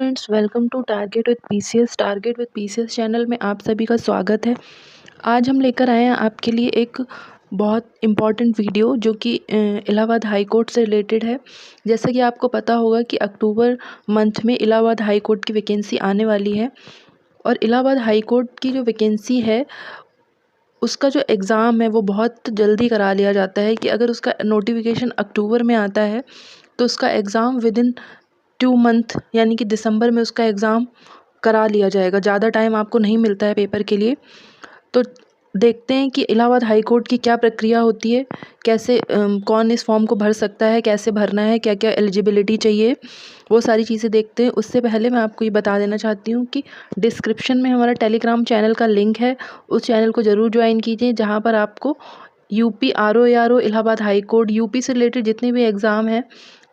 Friends, welcome to target with PCS channel में आप सभी का स्वागत है। आज हम लेकर आए हैं आपके लिए एक बहुत इम्पॉर्टेंट वीडियो जो कि इलाहाबाद हाई कोर्ट से रिलेटेड है। जैसा कि आपको पता होगा कि अक्टूबर मंथ में इलाहाबाद हाई कोर्ट की वैकेंसी आने वाली है और इलाहाबाद हाई कोर्ट की जो वैकेंसी है उसका जो एग्ज़ाम है वो बहुत जल्दी करा लिया जाता है कि अगर उसका नोटिफिकेशन अक्टूबर में आता है तो उसका एग्ज़ाम विद इन 2 मंथ यानी कि दिसंबर में उसका एग्ज़ाम करा लिया जाएगा। ज़्यादा टाइम आपको नहीं मिलता है पेपर के लिए। तो देखते हैं कि इलाहाबाद हाई कोर्ट की क्या प्रक्रिया होती है, कैसे कौन इस फॉर्म को भर सकता है, कैसे भरना है, क्या क्या एलिजिबिलिटी चाहिए, वो सारी चीज़ें देखते हैं। उससे पहले मैं आपको ये बता देना चाहती हूँ कि डिस्क्रिप्शन में हमारा टेलीग्राम चैनल का लिंक है, उस चैनल को ज़रूर ज्वाइन कीजिए, जहाँ पर आपको UP RO Allahabad high court, UP से रिलेटेड जितने भी एग्ज़ाम हैं,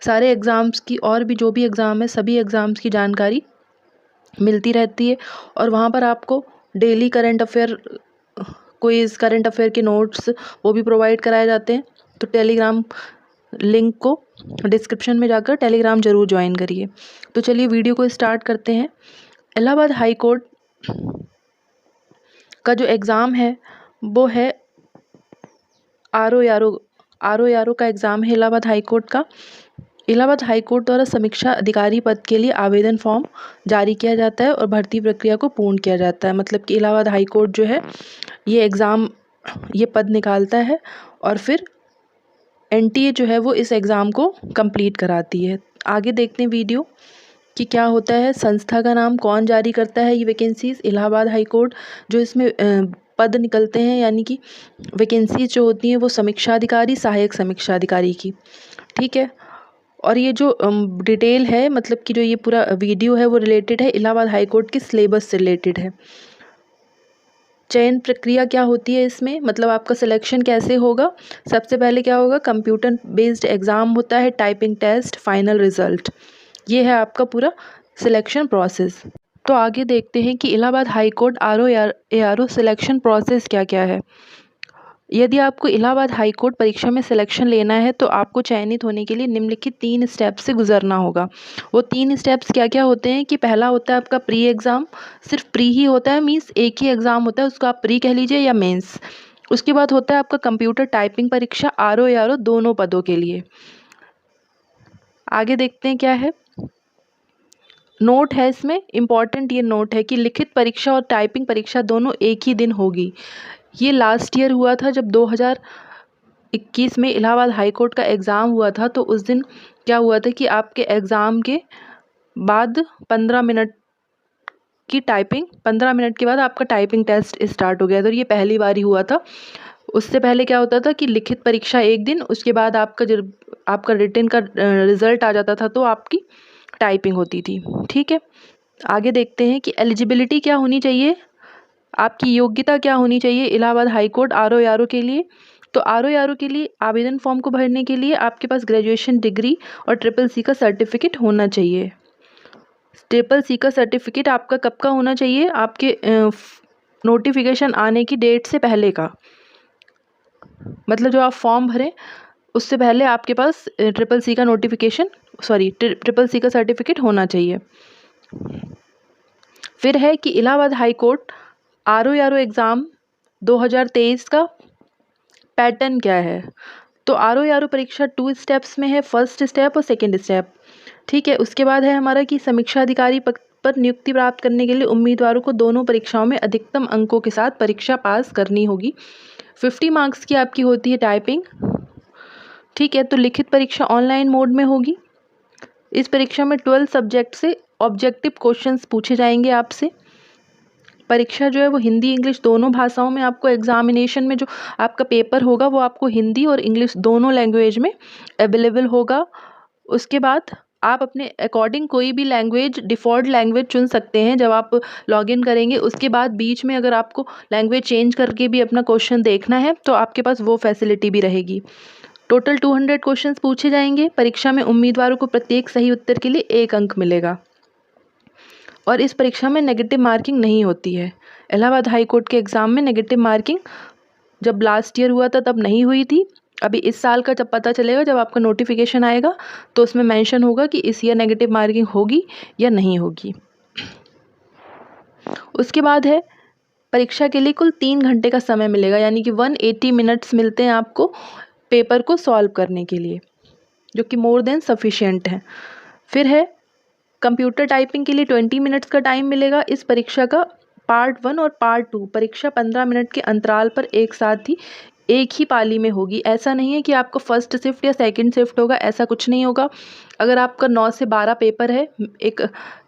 सारे एग्ज़ाम्स की और भी जो भी एग्ज़ाम है सभी एग्ज़ाम्स की जानकारी मिलती रहती है। और वहाँ पर आपको daily current affair quiz, current affair के नोट्स वो भी प्रोवाइड कराए जाते हैं। तो टेलीग्राम लिंक को डिस्क्रिप्शन में जाकर टेलीग्राम ज़रूर ज्वाइन करिए। तो चलिए वीडियो को स्टार्ट करते हैं। इलाहाबाद हाई कोर्ट का जो एग्ज़ाम है वो है आरओ का एग्ज़ाम है इलाहाबाद हाई कोर्ट का। इलाहाबाद हाई कोर्ट द्वारा समीक्षा अधिकारी पद के लिए आवेदन फॉर्म जारी किया जाता है और भर्ती प्रक्रिया को पूर्ण किया जाता है। मतलब कि इलाहाबाद हाई कोर्ट जो है ये एग्ज़ाम, ये पद निकालता है और फिर एनटीए जो है वो इस एग्ज़ाम को कंप्लीट कराती है। आगे देखते हैं वीडियो कि क्या होता है। संस्था का नाम, कौन जारी करता है ये वैकेंसीज, इलाहाबाद हाई कोर्ट। जो इसमें पद निकलते हैं यानी कि वैकेंसीज जो होती हैं वो समीक्षा अधिकारी, सहायक समीक्षा अधिकारी की, ठीक है। और ये जो डिटेल है, मतलब कि जो ये पूरा वीडियो है वो रिलेटेड है इलाहाबाद हाई कोर्ट के सिलेबस से रिलेटेड है। चयन प्रक्रिया क्या होती है इसमें, मतलब आपका सिलेक्शन कैसे होगा। सबसे पहले क्या होगा, कंप्यूटर बेस्ड एग्ज़ाम होता है, टाइपिंग टेस्ट, फाइनल रिजल्ट। ये है आपका पूरा सिलेक्शन प्रोसेस। तो आगे देखते हैं कि Allahabad high court RO selection process क्या क्या है। यदि आपको इलाहाबाद हाई कोर्ट परीक्षा में सिलेक्शन लेना है तो आपको चयनित होने के लिए निम्नलिखित 3 स्टेप से गुजरना होगा। वो 3 स्टेप्स क्या क्या होते हैं कि पहला होता है आपका प्री एग्ज़ाम। सिर्फ प्री ही होता है, मीन्स एक ही एग्ज़ाम होता है, उसको आप प्री कह लीजिए या मेंस। उसके बाद होता है आपका कंप्यूटर टाइपिंग परीक्षा, आरओ दोनों पदों के लिए। आगे देखते हैं क्या है। नोट है इसमें, इम्पॉर्टेंट ये नोट है कि लिखित परीक्षा और टाइपिंग परीक्षा दोनों एक ही दिन होगी। ये लास्ट ईयर हुआ था जब 2021 में इलाहाबाद हाई कोर्ट का एग्ज़ाम हुआ था। तो उस दिन क्या हुआ था कि आपके एग्ज़ाम के बाद 15 मिनट की टाइपिंग, 15 मिनट के बाद आपका टाइपिंग टेस्ट स्टार्ट हो गया। तो ये पहली बार ही हुआ था। उससे पहले क्या होता था कि लिखित परीक्षा एक दिन, उसके बाद आपका रिटन का रिज़ल्ट आ जाता था तो आपकी टाइपिंग होती थी, ठीक है। आगे देखते हैं कि एलिजिबिलिटी क्या होनी चाहिए, आपकी योग्यता क्या होनी चाहिए इलाहाबाद हाई कोर्ट आरओ के लिए। तो आरओ के लिए आवेदन फॉर्म को भरने के लिए आपके पास ग्रेजुएशन डिग्री और CCC का सर्टिफिकेट होना चाहिए। CCC का सर्टिफिकेट आपका कब का होना चाहिए, आपके नोटिफिकेशन आने की डेट से पहले का। मतलब जो आप फॉर्म भरें उससे पहले आपके पास CCC का नोटिफिकेशन, CCC का सर्टिफिकेट होना चाहिए। फिर है कि Allahabad high court RO exam 2023 का पैटर्न क्या है। तो आरओ परीक्षा 2 स्टेप्स में है, फर्स्ट स्टेप और सेकंड स्टेप, ठीक है। उसके बाद है हमारा कि समीक्षा अधिकारी पद पर नियुक्ति प्राप्त करने के लिए उम्मीदवारों को दोनों परीक्षाओं में अधिकतम अंकों के साथ परीक्षा पास करनी होगी। 50 मार्क्स की आपकी होती है टाइपिंग, ठीक है। तो लिखित परीक्षा ऑनलाइन मोड में होगी। इस परीक्षा में 12 सब्जेक्ट से ऑब्जेक्टिव क्वेश्चंस पूछे जाएंगे आपसे। परीक्षा जो है वो हिंदी इंग्लिश दोनों भाषाओं में, आपको एग्जामिनेशन में जो आपका पेपर होगा वो आपको हिंदी और इंग्लिश दोनों लैंग्वेज में अवेलेबल होगा। उसके बाद आप अपने अकॉर्डिंग कोई भी लैंग्वेज, डिफ़ॉल्ट लैंग्वेज चुन सकते हैं जब आप लॉगिन करेंगे। उसके बाद बीच में अगर आपको लैंग्वेज चेंज करके भी अपना क्वेश्चन देखना है तो आपके पास वो फैसिलिटी भी रहेगी। टोटल 200 क्वेश्चंस पूछे जाएंगे। परीक्षा में उम्मीदवारों को प्रत्येक सही उत्तर के लिए 1 अंक मिलेगा और इस परीक्षा में नेगेटिव मार्किंग नहीं होती है। इलाहाबाद हाई कोर्ट के एग्ज़ाम में नेगेटिव मार्किंग जब लास्ट ईयर हुआ था तब नहीं हुई थी, अभी इस साल का जब पता चलेगा, जब आपका नोटिफिकेशन आएगा तो उसमें मेंशन होगा कि इस ईयर नेगेटिव मार्किंग होगी या नहीं होगी। उसके बाद है परीक्षा के लिए कुल 3 घंटे का समय मिलेगा, यानी कि 180 मिनट्स मिलते हैं आपको पेपर को सॉल्व करने के लिए, जो कि मोर देन सफिशिएंट है। फिर है कंप्यूटर टाइपिंग के लिए 20 मिनट्स का टाइम मिलेगा। इस परीक्षा का पार्ट 1 और पार्ट 2 परीक्षा 15 मिनट के अंतराल पर एक साथ ही एक ही पाली में होगी। ऐसा नहीं है कि आपको फर्स्ट शिफ्ट या सेकंड शिफ्ट होगा, ऐसा कुछ नहीं होगा। अगर आपका 9 से 12 पेपर है, एक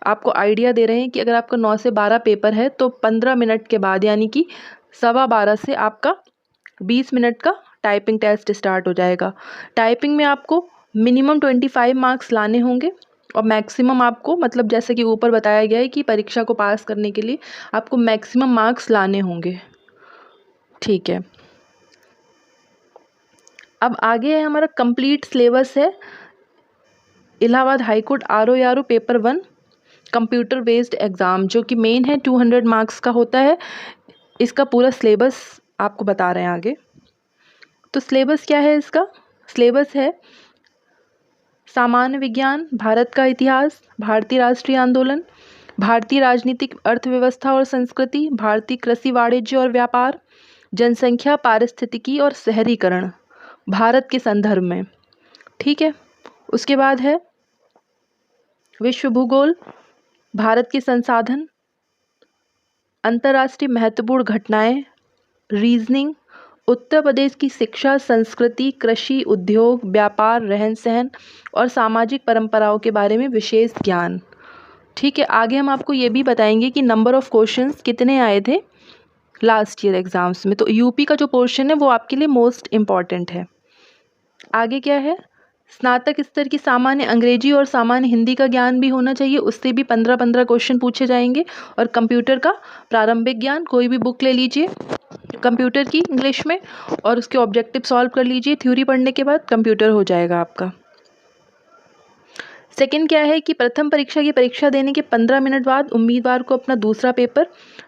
आपको आइडिया दे रहे हैं कि अगर आपका 9 से 12 पेपर है तो 15 मिनट के बाद यानी कि 12:15 से आपका 20 मिनट का टाइपिंग टेस्ट स्टार्ट हो जाएगा। टाइपिंग में आपको मिनिमम 25 मार्क्स लाने होंगे और मैक्सिमम आपको, मतलब जैसे कि ऊपर बताया गया है कि परीक्षा को पास करने के लिए आपको मैक्सिमम मार्क्स लाने होंगे। ठीक है, अब आगे है हमारा कंप्लीट सिलेबस है Allahabad high court RO paper 1 computer based exam, जो कि मेन है 200 मार्क्स का होता है। इसका पूरा सिलेबस आपको बता रहे हैं आगे। तो सिलेबस क्या है इसका? सिलेबस है सामान्य विज्ञान, भारत का इतिहास, भारतीय राष्ट्रीय आंदोलन, भारतीय राजनीतिक अर्थव्यवस्था और संस्कृति, भारतीय कृषि वाणिज्य और व्यापार, जनसंख्या, पारिस्थितिकी और शहरीकरण भारत के संदर्भ में। ठीक है, उसके बाद है विश्व भूगोल, भारत के संसाधन, अंतर्राष्ट्रीय महत्वपूर्ण घटनाएं, रीजनिंग, उत्तर प्रदेश की शिक्षा, संस्कृति, कृषि, उद्योग, व्यापार, रहन सहन और सामाजिक परंपराओं के बारे में विशेष ज्ञान। ठीक है, आगे हम आपको ये भी बताएंगे कि नंबर ऑफ क्वेश्चंस कितने आए थे लास्ट ईयर एग्जाम्स में। तो यूपी का जो पोर्शन है वो आपके लिए मोस्ट इम्पॉर्टेंट है। आगे क्या है, स्नातक स्तर की सामान्य अंग्रेजी और सामान्य हिंदी का ज्ञान भी होना चाहिए, उससे भी 15-15 क्वेश्चन पूछे जाएंगे। और कंप्यूटर का प्रारंभिक ज्ञान, कोई भी बुक ले लीजिए कंप्यूटर की इंग्लिश में और उसके ऑब्जेक्टिव सॉल्व कर लीजिए। थ्योरी पढ़ने के बाद कंप्यूटर हो जाएगा आपका। सेकंड क्या है कि प्रथम परीक्षा की परीक्षा देने के 15 मिनट बाद उम्मीदवार को अपना दूसरा पेपर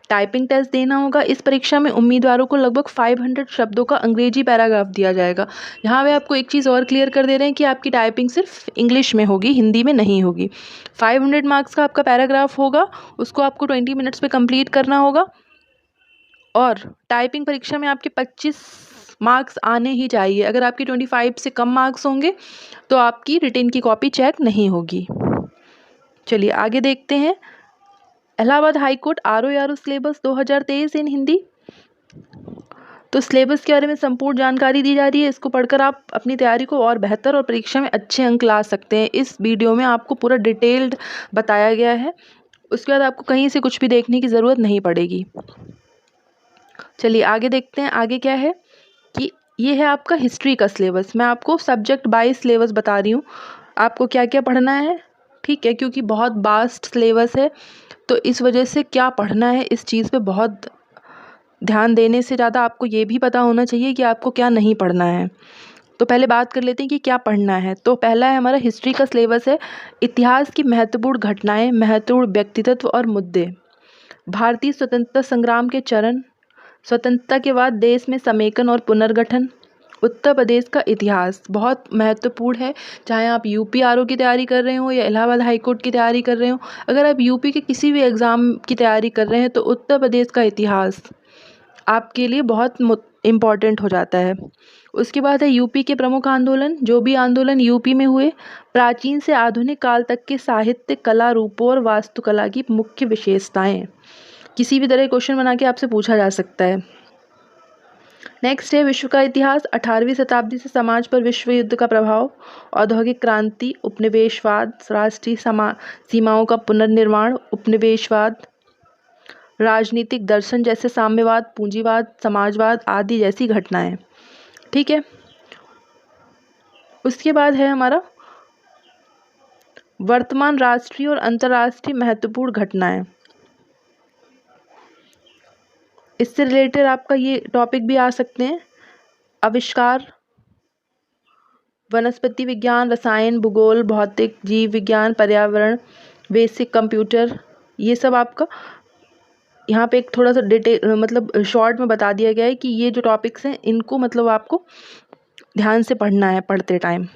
टाइपिंग टेस्ट देना होगा। इस परीक्षा में उम्मीदवारों को लगभग 500 शब्दों का अंग्रेजी पैराग्राफ दिया जाएगा। यहाँ पे आपको एक चीज़ और क्लियर कर दे रहे हैं कि आपकी टाइपिंग सिर्फ इंग्लिश में होगी, हिंदी में नहीं होगी। 500 मार्क्स का आपका पैराग्राफ होगा, उसको आपको 20 मिनट्स में कंप्लीट करना होगा। और टाइपिंग परीक्षा में आपके 25 मार्क्स आने ही चाहिए। अगर आपके 25 से कम मार्क्स होंगे तो आपकी रिटन की कॉपी चेक नहीं होगी। चलिए आगे देखते हैं Allahabad high court RO syllabus 2023 इन हिंदी। तो सिलेबस के बारे में संपूर्ण जानकारी दी जा रही है। इसको पढ़कर आप अपनी तैयारी को और बेहतर और परीक्षा में अच्छे अंक ला सकते हैं। इस वीडियो में आपको पूरा डिटेल्ड बताया गया है, उसके बाद आपको कहीं से कुछ भी देखने की ज़रूरत नहीं पड़ेगी। चलिए आगे देखते हैं। आगे क्या है कि ये है आपका हिस्ट्री का सिलेबस। मैं आपको सब्जेक्ट बाय सिलेबस बता रही हूँ आपको क्या क्या पढ़ना है। ठीक है, क्योंकि बहुत वास्ट सिलेबस है तो इस वजह से क्या पढ़ना है इस चीज़ पे बहुत ध्यान देने से ज़्यादा आपको ये भी पता होना चाहिए कि आपको क्या नहीं पढ़ना है। तो पहले बात कर लेते हैं कि क्या पढ़ना है। तो पहला है हमारा हिस्ट्री का सिलेबस है इतिहास की महत्वपूर्ण घटनाएं, महत्वपूर्ण व्यक्तित्व और मुद्दे, भारतीय स्वतंत्रता संग्राम के चरण, स्वतंत्रता के बाद देश में समेकन और पुनर्गठन, उत्तर प्रदेश का इतिहास बहुत महत्वपूर्ण है। चाहे आप यूपी RO की तैयारी कर रहे हो या इलाहाबाद हाई कोर्ट की तैयारी कर रहे हो, अगर आप यूपी के किसी भी एग्ज़ाम की तैयारी कर रहे हैं तो उत्तर प्रदेश का इतिहास आपके लिए बहुत इम्पॉर्टेंट हो जाता है। उसके बाद है यूपी के प्रमुख आंदोलन, जो भी आंदोलन यूपी में हुए, प्राचीन से आधुनिक काल तक के साहित्य, कला रूपों और वास्तुकला की मुख्य विशेषताएं। किसी भी तरह क्वेश्चन बना के आपसे पूछा जा सकता है। नेक्स्ट है विश्व का इतिहास, 18वीं शताब्दी से समाज पर विश्व युद्ध का प्रभाव, औद्योगिक क्रांति, उपनिवेशवाद, राष्ट्रीय सीमाओं का पुनर्निर्माण, उपनिवेशवाद, राजनीतिक दर्शन जैसे साम्यवाद, पूंजीवाद, समाजवाद आदि जैसी घटनाएं। ठीक है, उसके बाद है हमारा वर्तमान राष्ट्रीय और अंतर्राष्ट्रीय महत्वपूर्ण घटनाएं। इससे रिलेटेड आपका ये टॉपिक भी आ सकते हैं, आविष्कार, वनस्पति विज्ञान, रसायन, भूगोल, भौतिक, जीव विज्ञान, पर्यावरण, बेसिक कंप्यूटर। ये सब आपका यहाँ पे एक थोड़ा सा डिटेल मतलब शॉर्ट में बता दिया गया है कि ये जो टॉपिक्स हैं इनको मतलब आपको ध्यान से पढ़ना है पढ़ते टाइम।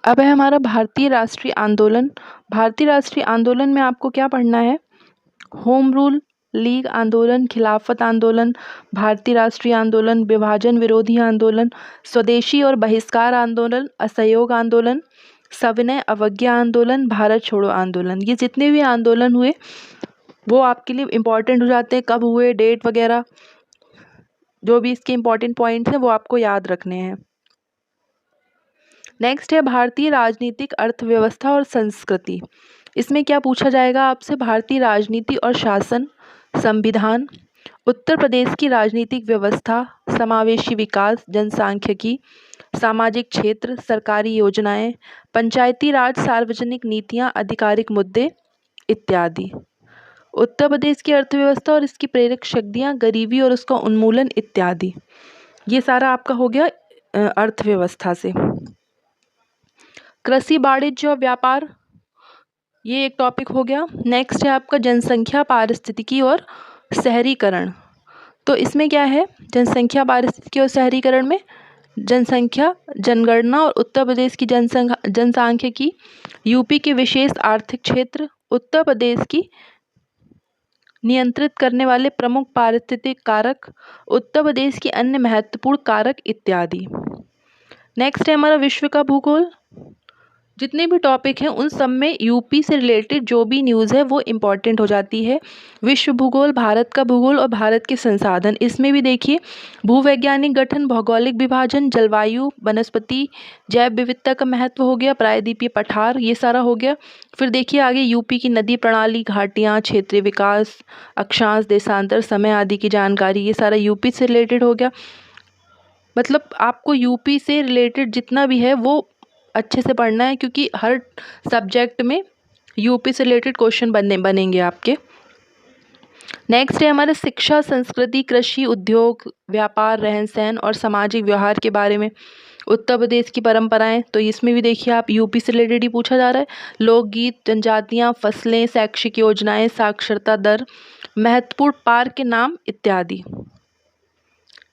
अब है हमारा भारतीय राष्ट्रीय आंदोलन। भारतीय राष्ट्रीय आंदोलन में आपको क्या पढ़ना है? होम रूल लीग आंदोलन, खिलाफत आंदोलन, भारतीय राष्ट्रीय आंदोलन, विभाजन विरोधी आंदोलन, स्वदेशी और बहिष्कार आंदोलन, असहयोग आंदोलन, सविनय अवज्ञा आंदोलन, भारत छोड़ो आंदोलन। ये जितने भी आंदोलन हुए वो आपके लिए इम्पॉर्टेंट हो जाते हैं, कब हुए, डेट वगैरह, जो भी इसके इम्पॉर्टेंट पॉइंट्स हैं वो आपको याद रखने हैं। नेक्स्ट है भारतीय राजनीतिक अर्थव्यवस्था और संस्कृति। इसमें क्या पूछा जाएगा आपसे? भारतीय राजनीति और शासन, संविधान, उत्तर प्रदेश की राजनीतिक व्यवस्था, समावेशी विकास, जनसांख्यिकी, सामाजिक क्षेत्र, सरकारी योजनाएं, पंचायती राज, सार्वजनिक नीतियां, आधिकारिक मुद्दे इत्यादि। उत्तर प्रदेश की अर्थव्यवस्था और इसकी प्रेरक शक्तियां, गरीबी और उसका उन्मूलन इत्यादि। ये सारा आपका हो गया अर्थव्यवस्था से। कृषि, वाणिज्य और व्यापार, ये एक टॉपिक हो गया। नेक्स्ट है आपका जनसंख्या, पारिस्थितिकी और शहरीकरण। तो इसमें क्या है? जनसंख्या, पारिस्थितिकी और शहरीकरण में जनसंख्या, जनगणना और उत्तर प्रदेश की जनसांख्यिकी, यूपी के विशेष आर्थिक क्षेत्र, उत्तर प्रदेश की नियंत्रित करने वाले प्रमुख पारिस्थितिक कारक, उत्तर प्रदेश के अन्य महत्वपूर्ण कारक इत्यादि। नेक्स्ट है हमारा विश्व का भूगोल। जितने भी टॉपिक हैं उन सब में यूपी से रिलेटेड जो भी न्यूज़ है वो इम्पॉर्टेंट हो जाती है। विश्व भूगोल, भारत का भूगोल और भारत के संसाधन, इसमें भी देखिए भूवैज्ञानिक गठन, भौगोलिक विभाजन, जलवायु, वनस्पति, जैव विविधता का महत्व हो गया, प्रायद्वीपीय पठार, ये सारा हो गया। फिर देखिए आगे यूपी की नदी प्रणाली, घाटियाँ, क्षेत्रीय विकास, अक्षांश, देशांतर, समय आदि की जानकारी, ये सारा यूपी से रिलेटेड हो गया। मतलब आपको यूपी से रिलेटेड जितना भी है वो अच्छे से पढ़ना है, क्योंकि हर सब्जेक्ट में यूपी से रिलेटेड क्वेश्चन बनेंगे आपके। नेक्स्ट है हमारे शिक्षा, संस्कृति, कृषि, उद्योग, व्यापार, रहन सहन और सामाजिक व्यवहार के बारे में। उत्तर प्रदेश की परंपराएं, तो इसमें भी देखिए आप यूपी से रिलेटेड ही पूछा जा रहा है। लोकगीत, जनजातियां, फसलें, शैक्षिक योजनाएं, साक्षरता दर, महत्वपूर्ण पार्क के नाम इत्यादि।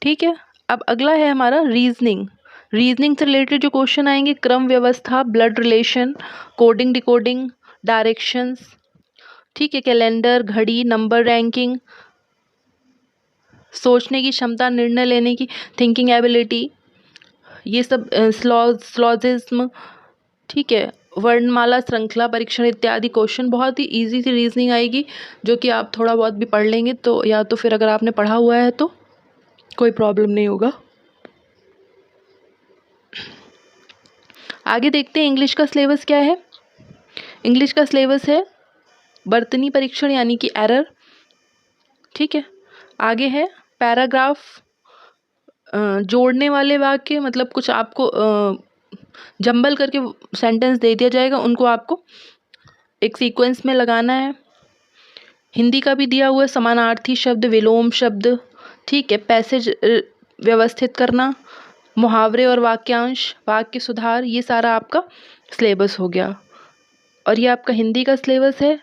ठीक है, अब अगला है हमारा रीजनिंग। रीजनिंग से रिलेटेड जो क्वेश्चन आएंगे, क्रम व्यवस्था, blood relation, coding decoding, directions, ठीक है, कैलेंडर, घड़ी, नंबर, रैंकिंग, सोचने की क्षमता, निर्णय लेने की, थिंकिंग एबिलिटी, ये सब, स्लॉजिज्म, ठीक है, वर्णमाला श्रृंखला परीक्षण इत्यादि क्वेश्चन। बहुत ही इजी सी रीजनिंग आएगी जो कि आप थोड़ा बहुत भी पढ़ लेंगे तो, या तो फिर अगर आपने पढ़ा हुआ है तो कोई प्रॉब्लम नहीं होगा। आगे देखते हैं इंग्लिश का सिलेबस क्या है। इंग्लिश का सिलेबस है वर्तनी परीक्षण यानी कि एरर, ठीक है। आगे है पैराग्राफ, जोड़ने वाले वाक्य, मतलब कुछ आपको जंबल करके सेंटेंस दे दिया जाएगा, उनको आपको एक सीक्वेंस में लगाना है। हिंदी का भी दिया हुआ है, समानार्थी शब्द, विलोम शब्द, ठीक है, पैसेज व्यवस्थित करना, मुहावरे और वाक्यांश, वाक्य सुधार, ये सारा आपका सिलेबस हो गया। और ये आपका हिंदी का सिलेबस है।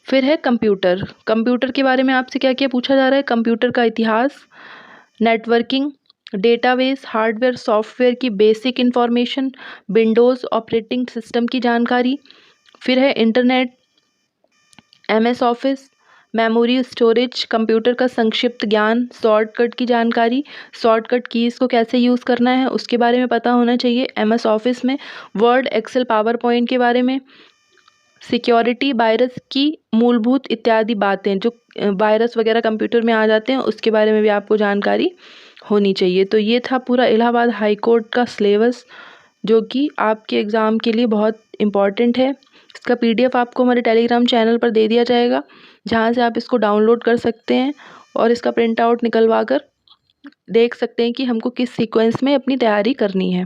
फिर है कंप्यूटर। कंप्यूटर के बारे में आपसे क्या क्या पूछा जा रहा है? कंप्यूटर का इतिहास, नेटवर्किंग, डेटाबेस, हार्डवेयर सॉफ्टवेयर की basic information, Windows operating system की जानकारी। फिर है internet, MS office, memory storage, computer का संक्षिप्त ज्ञान, शॉर्टकट की जानकारी, शॉर्टकट कीज़ को कैसे यूज़ करना है उसके बारे में पता होना चाहिए। MS ऑफिस में वर्ड, एक्सेल, पावर पॉइंट के बारे में, सिक्योरिटी, वायरस की मूलभूत इत्यादि बातें, जो वायरस वगैरह कंप्यूटर में आ जाते हैं उसके बारे में भी आपको जानकारी होनी चाहिए। तो ये था पूरा इलाहाबाद हाई कोर्ट का सिलेबस जो कि आपके एग्ज़ाम के लिए बहुत इम्पॉर्टेंट है। इसका PDF आपको हमारे टेलीग्राम चैनल पर दे दिया जाएगा, जहाँ से आप इसको डाउनलोड कर सकते हैं और इसका प्रिंट आउट निकलवा कर देख सकते हैं कि हमको किस सीक्वेंस में अपनी तैयारी करनी है।